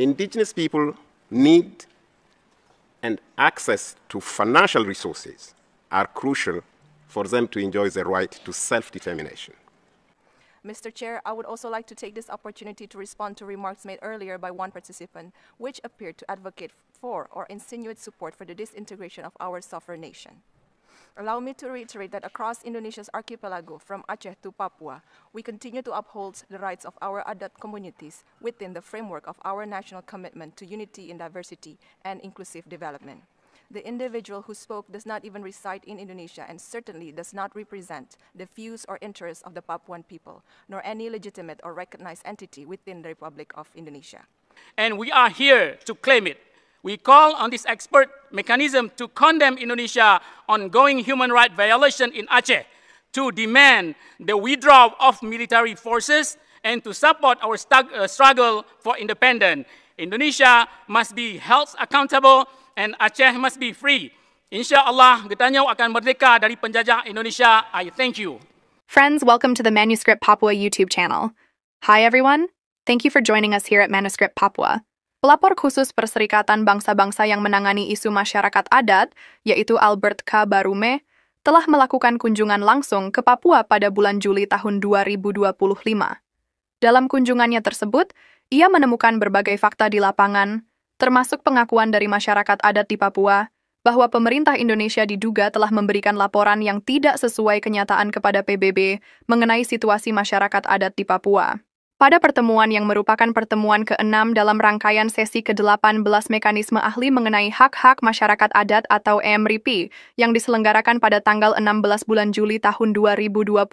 Indigenous people need and access to financial resources are crucial for them to enjoy the right to self-determination. Mr. Chair, I would also like to take this opportunity to respond to remarks made earlier by one participant, which appeared to advocate for or insinuate support for the disintegration of our sovereign nation. Allow me to reiterate that across Indonesia's archipelago, from Aceh to Papua, we continue to uphold the rights of our Adat communities within the framework of our national commitment to unity in diversity and inclusive development. The individual who spoke does not even reside in Indonesia and certainly does not represent the views or interests of the Papuan people, nor any legitimate or recognized entity within the Republic of Indonesia. And we are here to claim it. We call on this expert mechanism to condemn Indonesia ongoing human rights violation in Aceh, to demand the withdrawal of military forces, and to support our struggle for independence. Indonesia must be held accountable and Aceh must be free. Insyaallah, Getanyau akan merdeka dari penjajah Indonesia. I thank you. Friends, welcome to the Manuscript Papua YouTube channel. Hi everyone, thank you for joining us here at Manuscript Papua. Pelapor khusus Perserikatan Bangsa-Bangsa yang menangani isu masyarakat adat, yaitu Albert K. Barume, telah melakukan kunjungan langsung ke Papua pada bulan Juli tahun 2025. Dalam kunjungannya tersebut, ia menemukan berbagai fakta di lapangan, termasuk pengakuan dari masyarakat adat di Papua, bahwa pemerintah Indonesia diduga telah memberikan laporan yang tidak sesuai kenyataan kepada PBB mengenai situasi masyarakat adat di Papua. Pada pertemuan yang merupakan pertemuan ke-6 dalam rangkaian sesi ke-18 Mekanisme Ahli Mengenai Hak-Hak Masyarakat Adat atau MRIP yang diselenggarakan pada tanggal 16 bulan Juli tahun 2025.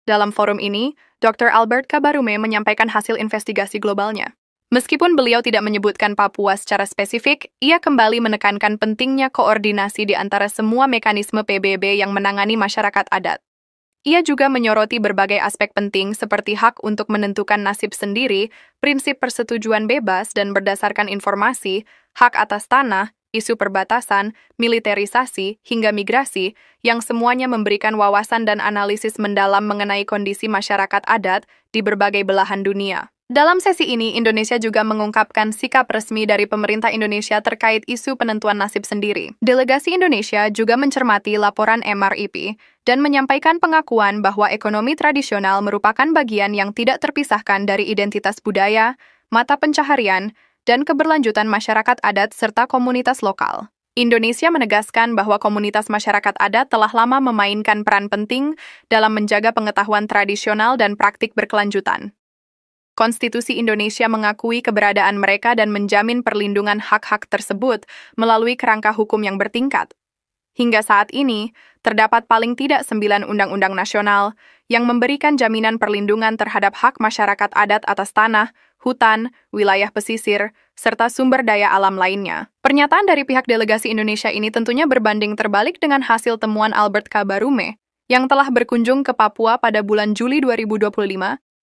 Dalam forum ini, Dr. Albert K. Barume menyampaikan hasil investigasi globalnya. Meskipun beliau tidak menyebutkan Papua secara spesifik, ia kembali menekankan pentingnya koordinasi di antara semua mekanisme PBB yang menangani masyarakat adat. Ia juga menyoroti berbagai aspek penting seperti hak untuk menentukan nasib sendiri, prinsip persetujuan bebas dan berdasarkan informasi, hak atas tanah, isu perbatasan, militerisasi, hingga migrasi, yang semuanya memberikan wawasan dan analisis mendalam mengenai kondisi masyarakat adat di berbagai belahan dunia. Dalam sesi ini, Indonesia juga mengungkapkan sikap resmi dari pemerintah Indonesia terkait isu penentuan nasib sendiri. Delegasi Indonesia juga mencermati laporan MRIP dan menyampaikan pengakuan bahwa ekonomi tradisional merupakan bagian yang tidak terpisahkan dari identitas budaya, mata pencaharian, dan keberlanjutan masyarakat adat serta komunitas lokal. Indonesia menegaskan bahwa komunitas masyarakat adat telah lama memainkan peran penting dalam menjaga pengetahuan tradisional dan praktik berkelanjutan. Konstitusi Indonesia mengakui keberadaan mereka dan menjamin perlindungan hak-hak tersebut melalui kerangka hukum yang bertingkat. Hingga saat ini, terdapat paling tidak 9 undang-undang nasional yang memberikan jaminan perlindungan terhadap hak masyarakat adat atas tanah, hutan, wilayah pesisir, serta sumber daya alam lainnya. Pernyataan dari pihak delegasi Indonesia ini tentunya berbanding terbalik dengan hasil temuan Albert K. Barume yang telah berkunjung ke Papua pada bulan Juli 2025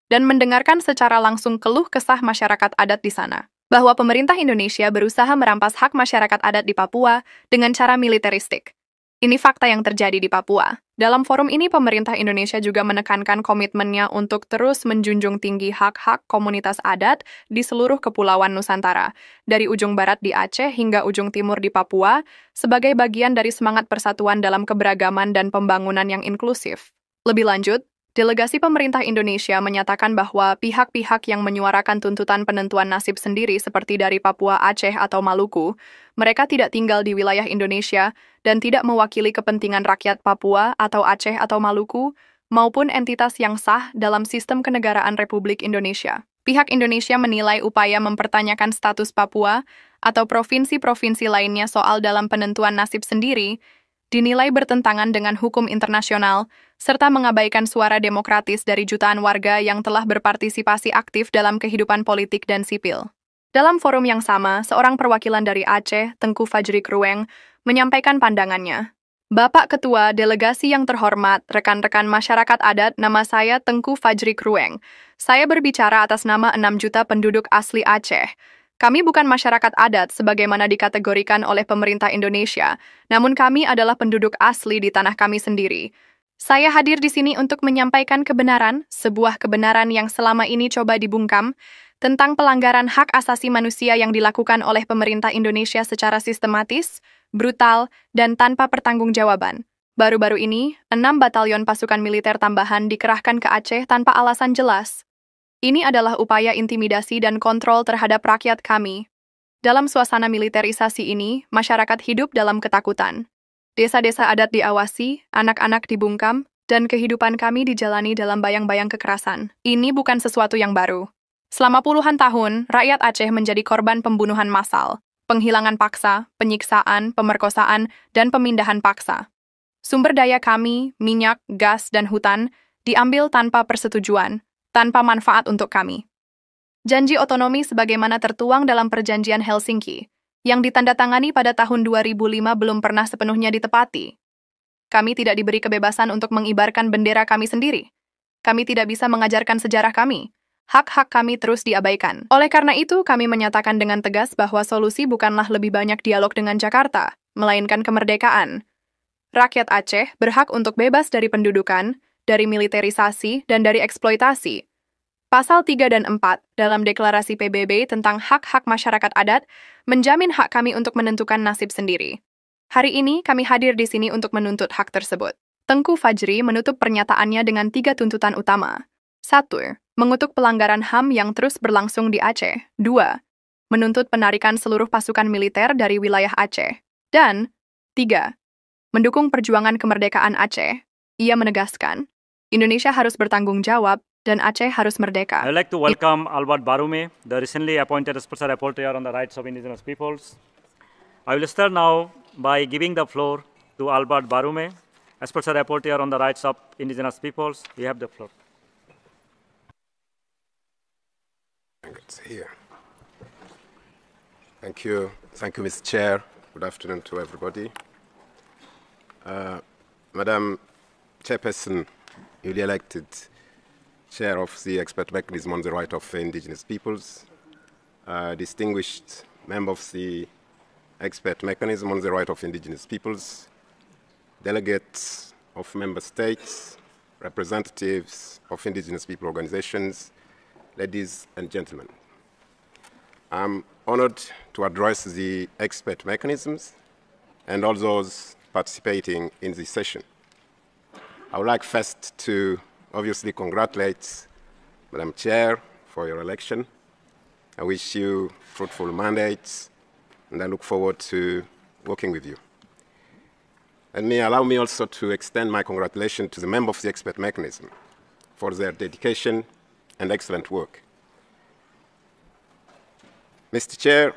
dan mendengarkan secara langsung keluh kesah masyarakat adat di sana, bahwa pemerintah Indonesia berusaha merampas hak masyarakat adat di Papua dengan cara militeristik. Ini fakta yang terjadi di Papua. Dalam forum ini, pemerintah Indonesia juga menekankan komitmennya untuk terus menjunjung tinggi hak-hak komunitas adat di seluruh kepulauan Nusantara, dari ujung barat di Aceh hingga ujung timur di Papua, sebagai bagian dari semangat persatuan dalam keberagaman dan pembangunan yang inklusif. Lebih lanjut, delegasi pemerintah Indonesia menyatakan bahwa pihak-pihak yang menyuarakan tuntutan penentuan nasib sendiri seperti dari Papua, Aceh, atau Maluku, mereka tidak tinggal di wilayah Indonesia dan tidak mewakili kepentingan rakyat Papua atau Aceh atau Maluku, maupun entitas yang sah dalam sistem kenegaraan Republik Indonesia. Pihak Indonesia menilai upaya mempertanyakan status Papua atau provinsi-provinsi lainnya soal dalam penentuan nasib sendiri dinilai bertentangan dengan hukum internasional, serta mengabaikan suara demokratis dari jutaan warga yang telah berpartisipasi aktif dalam kehidupan politik dan sipil. Dalam forum yang sama, seorang perwakilan dari Aceh, Tengku Fajri Krueng, menyampaikan pandangannya. Bapak Ketua, delegasi yang terhormat, rekan-rekan masyarakat adat, nama saya Tengku Fajri Krueng. Saya berbicara atas nama 6 juta penduduk asli Aceh. Kami bukan masyarakat adat sebagaimana dikategorikan oleh pemerintah Indonesia, namun kami adalah penduduk asli di tanah kami sendiri. Saya hadir di sini untuk menyampaikan kebenaran, sebuah kebenaran yang selama ini coba dibungkam, tentang pelanggaran hak asasi manusia yang dilakukan oleh pemerintah Indonesia secara sistematis, brutal, dan tanpa pertanggungjawaban. Baru-baru ini, 6 batalion pasukan militer tambahan dikerahkan ke Aceh tanpa alasan jelas. Ini adalah upaya intimidasi dan kontrol terhadap rakyat kami. Dalam suasana militerisasi ini, masyarakat hidup dalam ketakutan. Desa-desa adat diawasi, anak-anak dibungkam, dan kehidupan kami dijalani dalam bayang-bayang kekerasan. Ini bukan sesuatu yang baru. Selama puluhan tahun, rakyat Aceh menjadi korban pembunuhan massal, penghilangan paksa, penyiksaan, pemerkosaan, dan pemindahan paksa. Sumber daya kami, minyak, gas, dan hutan, diambil tanpa persetujuan, tanpa manfaat untuk kami. Janji otonomi sebagaimana tertuang dalam Perjanjian Helsinki, yang ditandatangani pada tahun 2005 belum pernah sepenuhnya ditepati. Kami tidak diberi kebebasan untuk mengibarkan bendera kami sendiri. Kami tidak bisa mengajarkan sejarah kami. Hak-hak kami terus diabaikan. Oleh karena itu, kami menyatakan dengan tegas bahwa solusi bukanlah lebih banyak dialog dengan Jakarta, melainkan kemerdekaan. Rakyat Aceh berhak untuk bebas dari pendudukan, dari militerisasi, dan dari eksploitasi. Pasal 3 dan 4 dalam Deklarasi PBB tentang hak-hak masyarakat adat menjamin hak kami untuk menentukan nasib sendiri. Hari ini kami hadir di sini untuk menuntut hak tersebut. Tengku Fajri menutup pernyataannya dengan 3 tuntutan utama. 1. Mengutuk pelanggaran HAM yang terus berlangsung di Aceh. 2. Menuntut penarikan seluruh pasukan militer dari wilayah Aceh. Dan 3. Mendukung perjuangan kemerdekaan Aceh. Ia menegaskan, Indonesia harus bertanggung jawab dan Aceh harus merdeka. I'd like to welcome Albert Barume, the recently appointed Special Rapporteur on the Rights of Indigenous Peoples. I will start now by giving the floor to Albert Barume, Special Rapporteur on the Rights of Indigenous Peoples. You have the floor. It's here. Thank you, Mr. Chair. Good afternoon to everybody. Madam Chairperson, newly elected Chair of the Expert Mechanism on the Right of Indigenous Peoples, distinguished member of the Expert Mechanism on the Right of Indigenous Peoples, delegates of member states, representatives of indigenous people organizations, ladies and gentlemen. I'm honored to address the expert mechanisms and all those participating in this session. I would like first to obviously congratulate Madam Chair for your election. I wish you fruitful mandates, and I look forward to working with you. And allow me also to extend my congratulations to the members of the expert mechanism for their dedication and excellent work. Mr. Chair,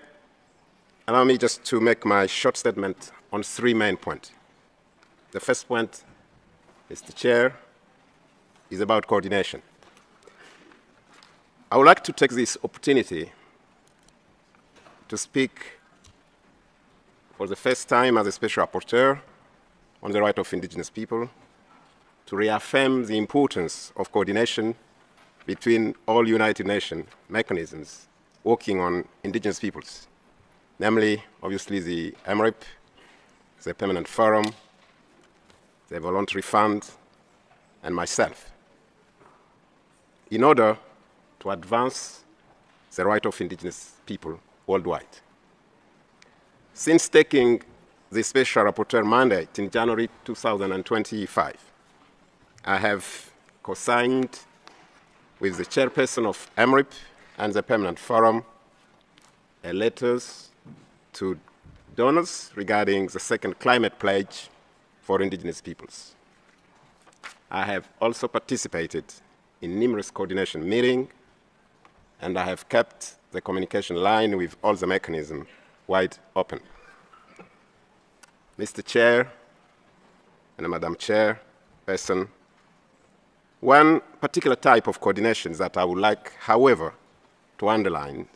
allow me just to make my short statement on 3 main points. The first point, Mr. Chair, is about coordination. I would like to take this opportunity to speak for the first time as a special rapporteur on the right of indigenous people, to reaffirm the importance of coordination between all United Nations mechanisms working on indigenous peoples, namely, obviously, the MRIP, the Permanent Forum, the Voluntary Fund, and myself, in order to advance the right of indigenous people worldwide. Since taking the Special Rapporteur mandate in January 2025, I have co-signed with the chairperson of MRIP and the Permanent Forum letters to donors regarding the second climate pledge for indigenous peoples. I have also participated in numerous coordination meetings, and I have kept the communication line with all the mechanisms wide open. Mr. Chair and Madam Chairperson, one particular type of coordination that I would like, however, to underline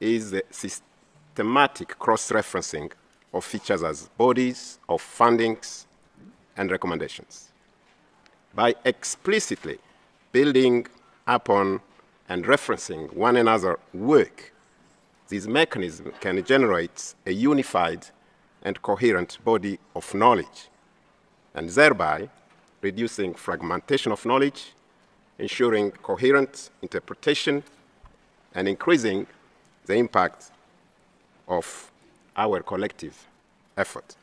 is the systematic cross-referencing of features as bodies of fundings and recommendations. By explicitly building upon and referencing one another's work, this mechanism can generate a unified and coherent body of knowledge, and thereby reducing fragmentation of knowledge, ensuring coherent interpretation, and increasing the impact of our collective effort.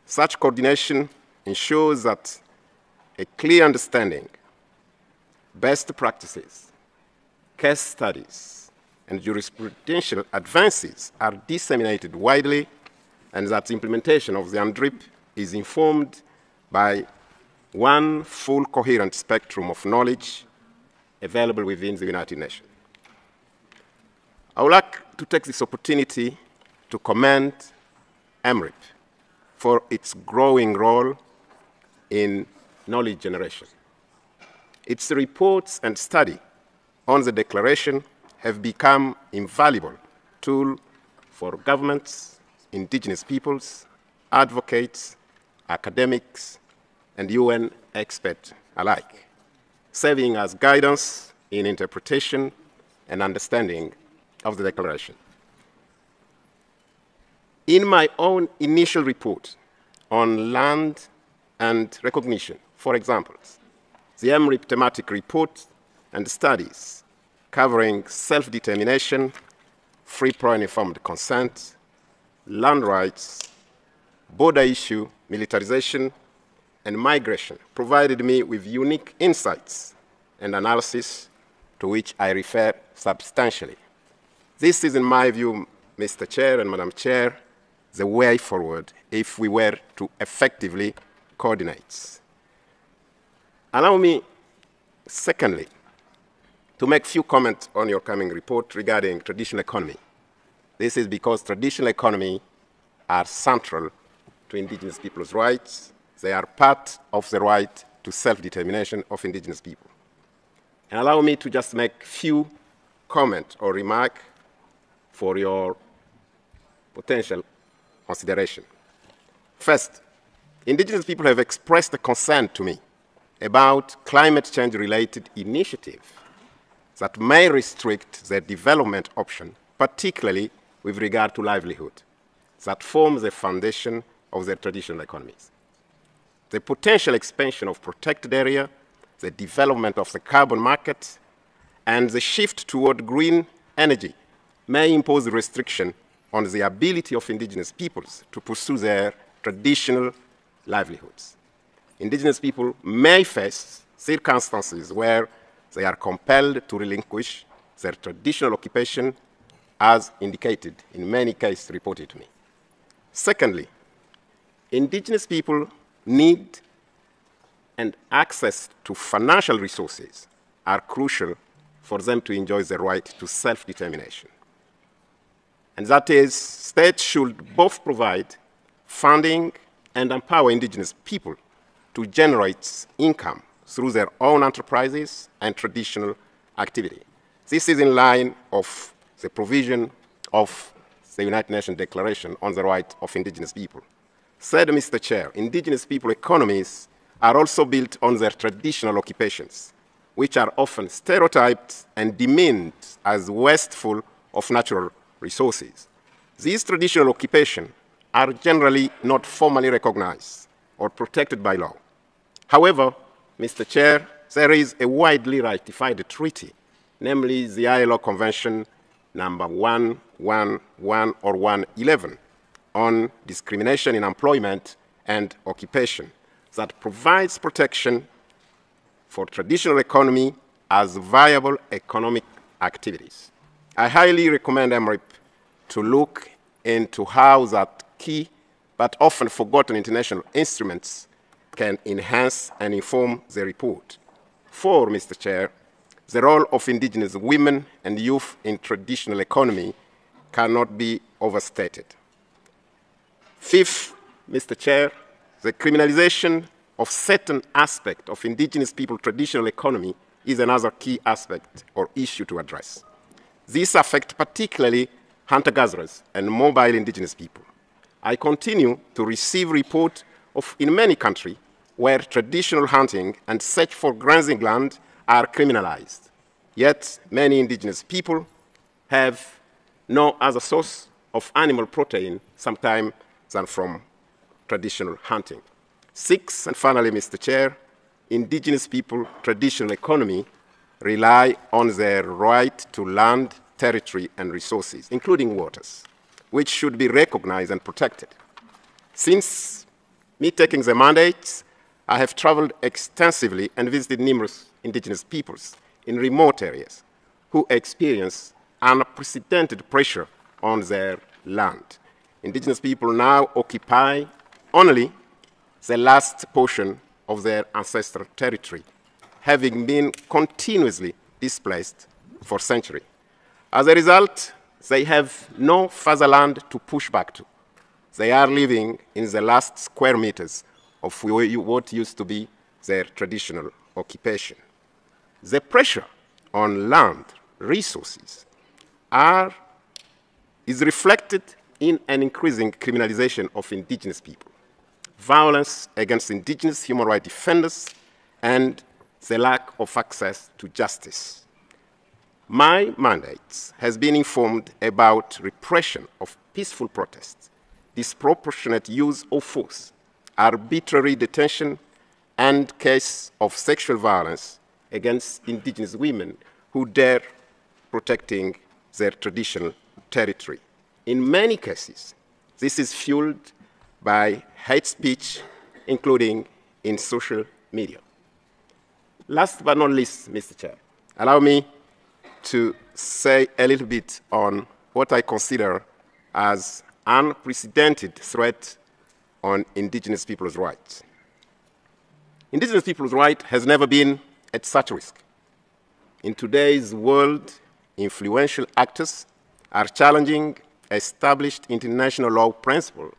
Such coordination ensures that a clear understanding, best practices, case studies, and jurisprudential advances are disseminated widely, and that implementation of the UNDRIP is informed by one full coherent spectrum of knowledge available within the United Nations. I would like to take this opportunity to commend UNDRIP for its growing role in knowledge generation. Its reports and study on the declaration have become invaluable tool for governments, indigenous peoples, advocates, academics, and UN experts alike, serving as guidance in interpretation and understanding of the declaration. In my own initial report on land and recognition, for example, the UNDRIP thematic report and studies covering self-determination, free, prior, and informed consent, land rights, border issue, militarization, and migration provided me with unique insights and analysis to which I refer substantially. This is, in my view, Mr. Chair and Madam Chair, the way forward if we were to effectively coordinate. Allow me, secondly, to make a few comments on your coming report regarding traditional economy. This is because traditional economy are central to indigenous people's rights. They are part of the right to self-determination of indigenous people. And allow me to just make a few comments or remarks for your potential consideration. First, indigenous people have expressed a concern to me about climate change-related initiatives that may restrict their development option, particularly with regard to livelihood, that form the foundation of their traditional economies. The potential expansion of protected area, the development of the carbon market, and the shift toward green energy may impose restriction on the ability of indigenous peoples to pursue their traditional livelihoods. Indigenous people may face circumstances where they are compelled to relinquish their traditional occupation, as indicated in many cases reported to me. Secondly, indigenous people need and access to financial resources are crucial for them to enjoy the right to self-determination. And that is, states should both provide funding and empower indigenous people to generate income through their own enterprises and traditional activity. This is in line of the provision of the United Nations Declaration on the Rights of Indigenous People. Said Mr. Chair, indigenous people economies are also built on their traditional occupations, which are often stereotyped and demeaned as wasteful of natural resources. These traditional occupations are generally not formally recognized or protected by law. However, Mr. Chair, there is a widely ratified treaty, namely the ILO Convention number 111 or 111 on discrimination in employment and occupation that provides protection for traditional economy as viable economic activities. I highly recommend UNDRIP to look into how that key but often forgotten international instruments can enhance and inform the report. For, Mr. Chair, the role of indigenous women and youth in traditional economy cannot be overstated. Fifth, Mr. Chair, the criminalization of certain aspects of indigenous people traditional economy is another key aspect or issue to address. These affect particularly hunter-gatherers and mobile indigenous people. I continue to receive reports of in many countries where traditional hunting and search for grazing land are criminalized. Yet many indigenous people have no other source of animal protein sometimes than from traditional hunting. Sixth, and finally, Mr. Chair, indigenous people traditional economy rely on their right to land, territory, and resources, including waters, which should be recognized and protected. Since me taking the mandate, I have traveled extensively and visited numerous indigenous peoples in remote areas who experience unprecedented pressure on their land. Indigenous people now occupy only the last portion of their ancestral territory, having been continuously displaced for centuries. As a result, they have no further land to push back to. They are living in the last square meters of what used to be their traditional occupation. The pressure on land resources is reflected in an increasing criminalization of indigenous people, violence against indigenous human rights defenders, and the lack of access to justice. My mandate has been informed about repression of peaceful protests, disproportionate use of force, arbitrary detention, and cases of sexual violence against indigenous women who dare protecting their traditional territory. In many cases, this is fueled by hate speech, including in social media. Last but not least, Mr. Chair, allow me to say a little bit on what I consider as unprecedented threat on indigenous people's rights. Indigenous people's rights has never been at such risk. In today's world, influential actors are challenging established international law principle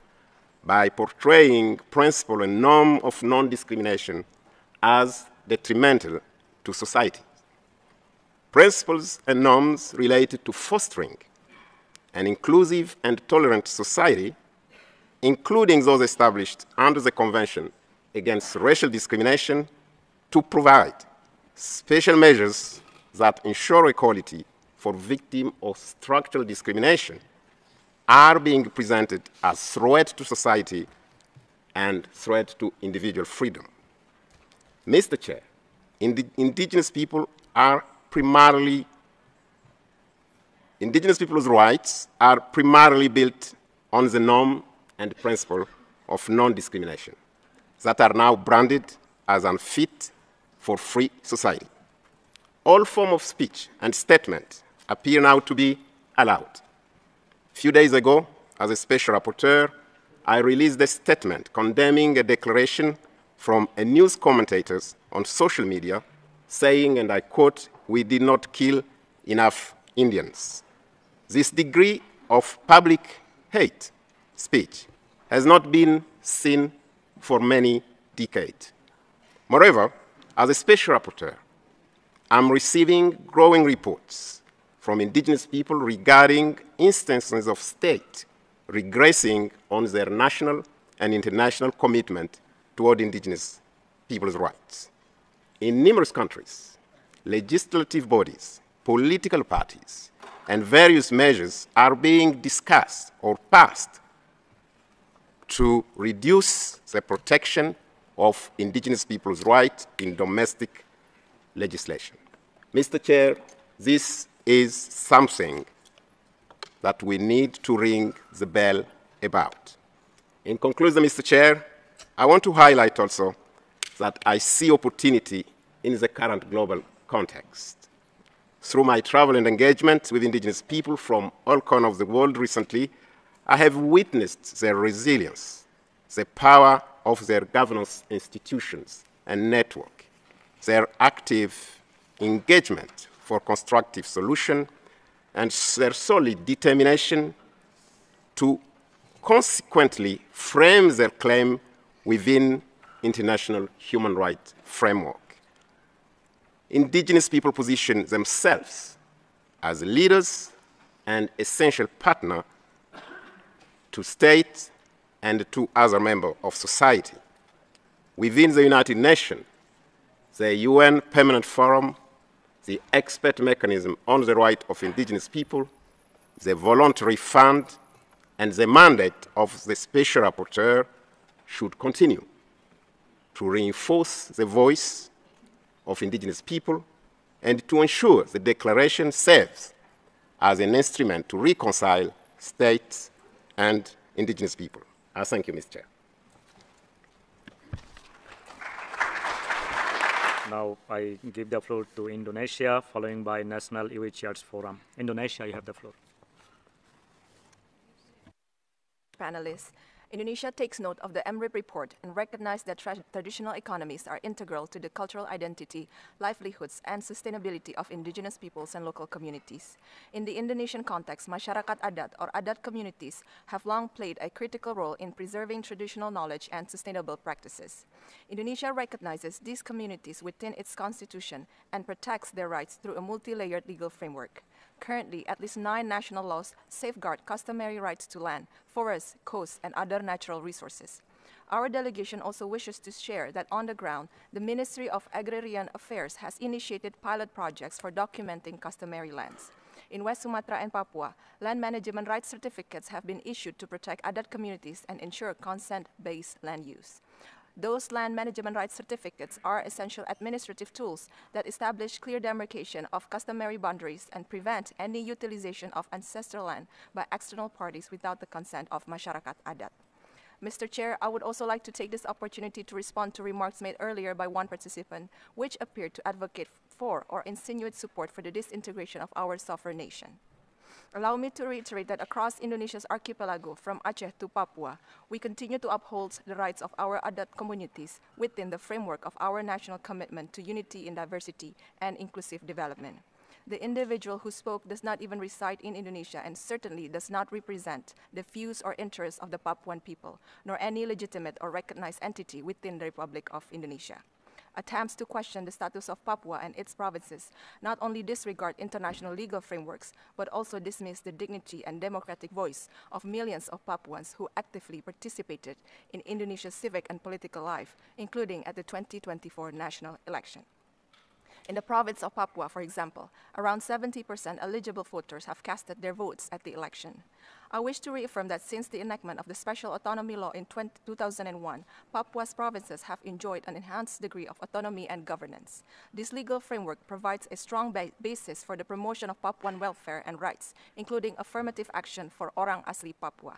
by portraying principle and norm of non-discrimination as detrimental to society. Principles and norms related to fostering an inclusive and tolerant society, including those established under the Convention Against Racial Discrimination, to provide special measures that ensure equality for victims of structural discrimination, are being presented as threat to society and threat to individual freedom. Mr. Chair, indigenous people's rights are primarily built on the norm and principle of non-discrimination that are now branded as unfit for free society. All forms of speech and statement appear now to be allowed. A few days ago, as a special rapporteur, I released a statement condemning a declaration from a news commentator on social media saying, and I quote, "We did not kill enough Indians." This degree of public hate speech has not been seen for many decades. Moreover, as a special rapporteur, I'm receiving growing reports from indigenous people regarding instances of state regressing on their national and international commitment toward indigenous people's rights. In numerous countries, legislative bodies, political parties, and various measures are being discussed or passed to reduce the protection of indigenous people's rights in domestic legislation. Mr. Chair, this is something that we need to ring the bell about. In conclusion, Mr. Chair, I want to highlight also that I see opportunity in the current global context. Through my travel and engagement with indigenous people from all corners of the world recently, I have witnessed their resilience, the power of their governance institutions and network, their active engagement for constructive solution, and their solid determination to consequently frame their claim within international human rights framework. Indigenous people position themselves as leaders and essential partner to state and to other members of society. Within the United Nations, the UN Permanent Forum, the expert mechanism on the right of indigenous people, the voluntary fund, and the mandate of the special rapporteur should continue to reinforce the voice of indigenous people and to ensure the declaration serves as an instrument to reconcile states and indigenous people. Thank you, Mr. Chair. Now I give the floor to Indonesia, following by National UHCR's Forum. Indonesia, you have the floor. Panelists, Indonesia takes note of the MRIP report and recognizes that traditional economies are integral to the cultural identity, livelihoods, and sustainability of indigenous peoples and local communities. In the Indonesian context, masyarakat adat or adat communities have long played a critical role in preserving traditional knowledge and sustainable practices. Indonesia recognizes these communities within its constitution and protects their rights through a multi-layered legal framework. Currently, at least 9 national laws safeguard customary rights to land, forests, coasts, and other natural resources. Our delegation also wishes to share that on the ground, the Ministry of Agrarian Affairs has initiated pilot projects for documenting customary lands. In West Sumatra and Papua, land management rights certificates have been issued to protect adat communities and ensure consent-based land use. Those land management rights certificates are essential administrative tools that establish clear demarcation of customary boundaries and prevent any utilization of ancestral land by external parties without the consent of masyarakat adat. Mr. Chair, I would also like to take this opportunity to respond to remarks made earlier by one participant, which appeared to advocate for or insinuate support for the disintegration of our sovereign nation. Allow me to reiterate that across Indonesia's archipelago, from Aceh to Papua, we continue to uphold the rights of our adat communities within the framework of our national commitment to unity in diversity and inclusive development. The individual who spoke does not even reside in Indonesia and certainly does not represent the views or interests of the Papuan people, nor any legitimate or recognized entity within the Republic of Indonesia. Attempts to question the status of Papua and its provinces not only disregard international legal frameworks, but also dismiss the dignity and democratic voice of millions of Papuans who actively participated in Indonesia's civic and political life, including at the 2024 national election. In the province of Papua, for example, around 70% eligible voters have casted their votes at the election. I wish to reaffirm that since the enactment of the Special Autonomy Law in 2001, Papua's provinces have enjoyed an enhanced degree of autonomy and governance. This legal framework provides a strong basis for the promotion of Papuan welfare and rights, including affirmative action for Orang Asli Papua.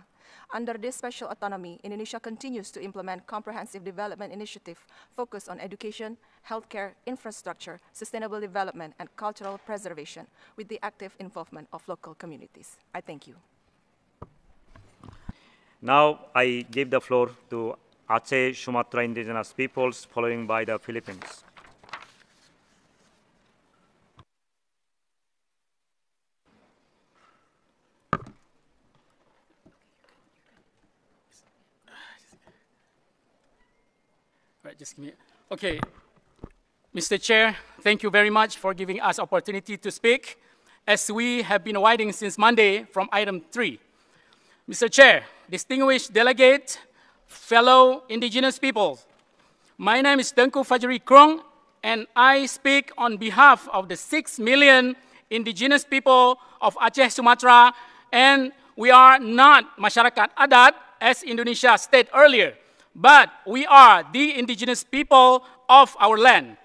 Under this special autonomy, Indonesia continues to implement comprehensive development initiatives focused on education, healthcare, infrastructure, sustainable development, and cultural preservation with the active involvement of local communities. I thank you. Now I give the floor to Aceh Sumatra indigenous peoples, following by the Philippines. Right, just give me. Okay, Mr. Chair, thank you very much for giving us opportunity to speak, as we have been waiting since Monday from item 3. Mr. Chair, distinguished delegate, fellow indigenous people, my name is Tengku Fajri Krong, and I speak on behalf of the 6 million indigenous people of Aceh, Sumatra, and we are not masyarakat adat, as Indonesia stated earlier, but we are the indigenous people of our land.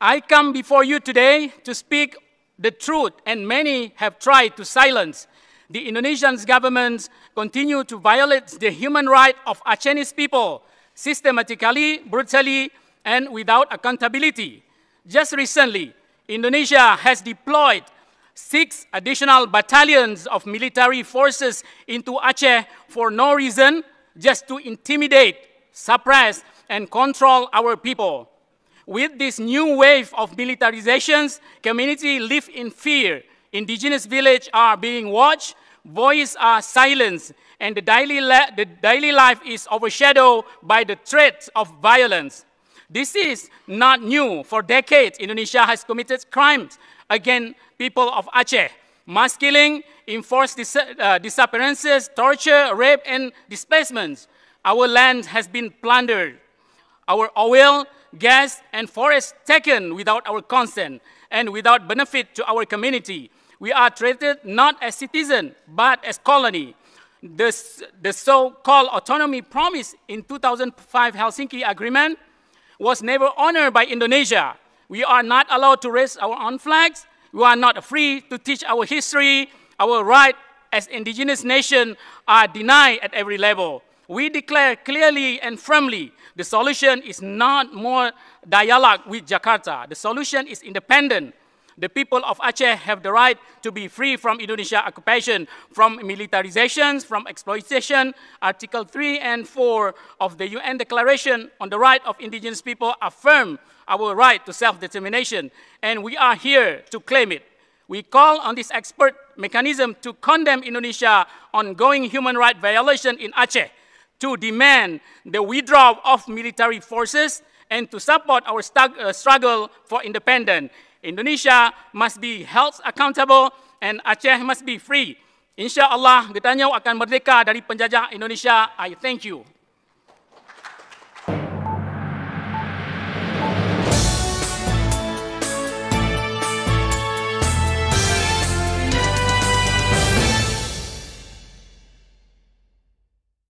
I come before you today to speak the truth, and many have tried to silence. The Indonesian government continue to violate the human right of Acehnese people systematically, brutally, and without accountability. Just recently, Indonesia has deployed 6 additional battalions of military forces into Aceh for no reason, just to intimidate, suppress, and control our people. With this new wave of militarizations, communities live in fear. Indigenous villages are being watched, voices are silenced, and the daily life is overshadowed by the threat of violence. This is not new. For decades, Indonesia has committed crimes against people of Aceh. Mass killing, enforced disappearances, torture, rape, and displacements. Our land has been plundered. Our oil, gas, and forests taken without our consent and without benefit to our community. We are treated not as citizens, but as colony. The so-called autonomy promised in 2005 Helsinki Agreement was never honored by Indonesia. We are not allowed to raise our own flags. We are not free to teach our history. Our right as indigenous nation are denied at every level. We declare clearly and firmly the solution is not more dialogue with Jakarta. The solution is independent. The people of Aceh have the right to be free from Indonesia occupation, from militarizations, from exploitation. Article 3 and 4 of the UN Declaration on the Right of Indigenous People affirm our right to self-determination, and we are here to claim it. We call on this expert mechanism to condemn Indonesia ongoing human rights violation in Aceh, to demand the withdrawal of military forces, and to support our struggle for independence. Indonesia must be held accountable and Aceh must be free. Insya Allah, Getanyau akan merdeka dari penjajah Indonesia. I thank you.